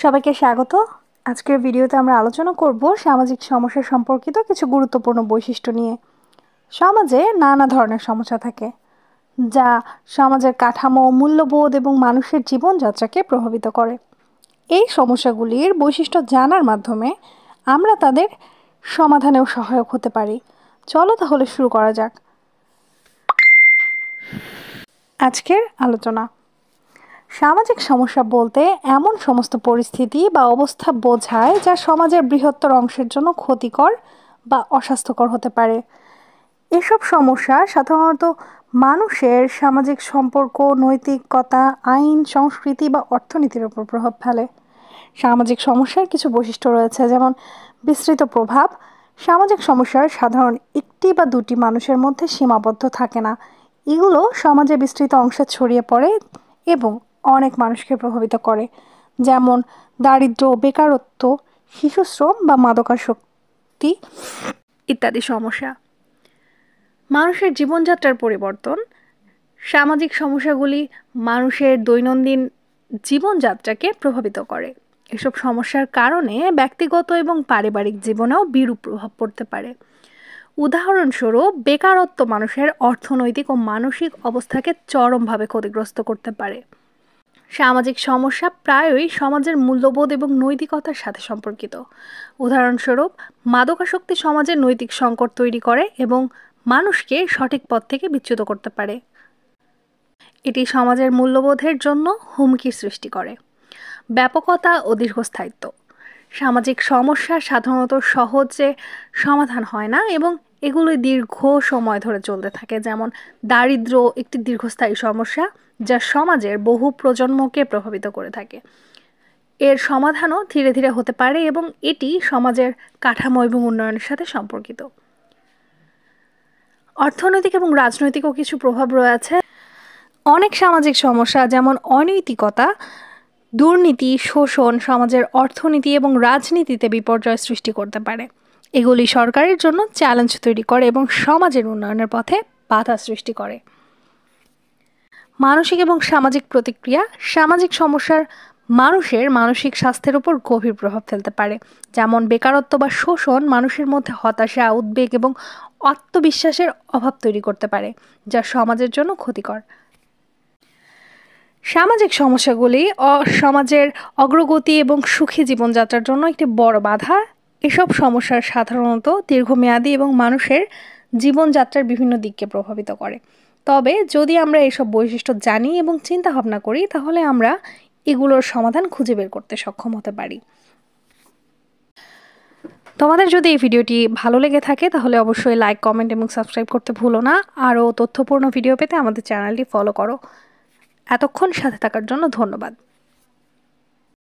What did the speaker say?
সবাইকে স্বাগত। আজকের ভিডিওতে আমরা আলোচনা করব সামাজিক সমস্যা সম্পর্কিত কিছু গুরুত্বপূর্ণ বৈশিষ্ট্য নিয়ে। সমাজে নানা ধরনের সমস্যা থাকে যা সমাজের কাঠামো, মূল্যবোধ এবং মানুষের জীবনযাত্রাকে প্রভাবিত করে। এই সমস্যাগুলির বৈশিষ্ট্য জানার মাধ্যমে আমরা তাদের সমাধানেও সহায়ক হতে পারি। চলো তাহলে শুরু করা যাক আজকের আলোচনা। সামাজিক সমস্যা বলতে এমন সমস্ত পরিস্থিতি বা অবস্থা বোঝায় যা সমাজের বৃহত্তর অংশের জন্য ক্ষতিকর বা অস্বাস্থ্যকর হতে পারে। এসব সমস্যা সাধারণত মানুষের সামাজিক সম্পর্ক, নৈতিকতা, আইন, সংস্কৃতি বা অর্থনীতির উপর প্রভাব ফেলে। সামাজিক সমস্যার কিছু বৈশিষ্ট্য রয়েছে, যেমন বিস্তৃত প্রভাব। সামাজিক সমস্যার সাধারণ একটি বা দুটি মানুষের মধ্যে সীমাবদ্ধ থাকে না, এগুলো সমাজে বিস্তৃত অংশে ছড়িয়ে পড়ে এবং অনেক মানুষকে প্রভাবিত করে, যেমন দারিদ্র্য, বেকারত্ব, শিশুশ্রম বা মাদকাসক্তি ইত্যাদি সমস্যা। মানুষের জীবনযাত্রার পরিবর্তন। সামাজিক সমস্যাগুলি মানুষের দৈনন্দিন জীবনযাত্রাকে প্রভাবিত করে। এসব সমস্যার কারণে ব্যক্তিগত এবং পারিবারিক জীবনেও বিরূপ প্রভাব পড়তে পারে। উদাহরণস্বরূপ, বেকারত্ব মানুষের অর্থনৈতিক ও মানসিক অবস্থাকে চরমভাবে ক্ষতিগ্রস্ত করতে পারে। সামাজিক সমস্যা প্রায়ই সমাজের মূল্যবোধ এবং নৈতিকতার সাথে সম্পর্কিত। উদাহরণস্বরূপ, মাদকাসক্তি সমাজের নৈতিক সংকট তৈরি করে এবং মানুষকে সঠিক পথ থেকে বিচ্যুত করতে পারে। এটি সমাজের মূল্যবোধের জন্য হুমকির সৃষ্টি করে। ব্যাপকতা ও দীর্ঘস্থায়িত্ব। সামাজিক সমস্যা সাধারণত সহজে সমাধান হয় না এবং এগুলি দীর্ঘ সময় ধরে চলতে থাকে, যেমন দারিদ্র্য একটি দীর্ঘস্থায়ী সমস্যা যা সমাজের বহু প্রজন্মকে প্রভাবিত করে থাকে। এর সমাধানও ধীরে ধীরে হতে পারে এবং এটি সমাজের কাঠামো এবং উন্নয়নের সাথে সম্পর্কিত। অর্থনৈতিক এবং রাজনৈতিকও কিছু প্রভাব রয়েছে। অনেক সামাজিক সমস্যা, যেমন অনৈতিকতা, দুর্নীতি, শোষণ, সমাজের অর্থনীতি এবং রাজনীতিতে বিপর্যয় সৃষ্টি করতে পারে। এগুলি সরকারের জন্য চ্যালেঞ্জ তৈরি করে এবং সমাজের উন্নয়নের পথে বাধা সৃষ্টি করে। মানসিক এবং সামাজিক প্রতিক্রিয়া। সামাজিক সমস্যার মানুষের মানসিক স্বাস্থ্যের উপর গভীর প্রভাব ফেলতে পারে, যেমন বেকারত্ব বা শোষণ মানুষের মধ্যে হতাশা, উদ্বেগ এবং আত্মবিশ্বাসের অভাব তৈরি করতে পারে, যা সমাজের জন্য ক্ষতিকর। সামাজিক সমস্যাগুলি সমাজের অগ্রগতি এবং সুখী জীবনযাত্রার জন্য একটি বড় বাধা। এসব সমস্যা সাধারণত দীর্ঘমেয়াদী এবং মানুষের জীবনযাত্রার বিভিন্ন দিককে প্রভাবিত করে। তবে যদি আমরা এসব বৈশিষ্ট্য জানি এবং চিন্তা ভাবনা করি, তাহলে আমরা এগুলোর সমাধান খুঁজে বের করতে সক্ষম হতে পারি। তোমাদের যদি এই ভিডিওটি ভালো লেগে থাকে তাহলে অবশ্যই লাইক, কমেন্ট এবং সাবস্ক্রাইব করতে ভুলো না। আরও তথ্যপূর্ণ ভিডিও পেতে আমাদের চ্যানেলটি ফলো করো। এতক্ষণ সাথে থাকার জন্য ধন্যবাদ।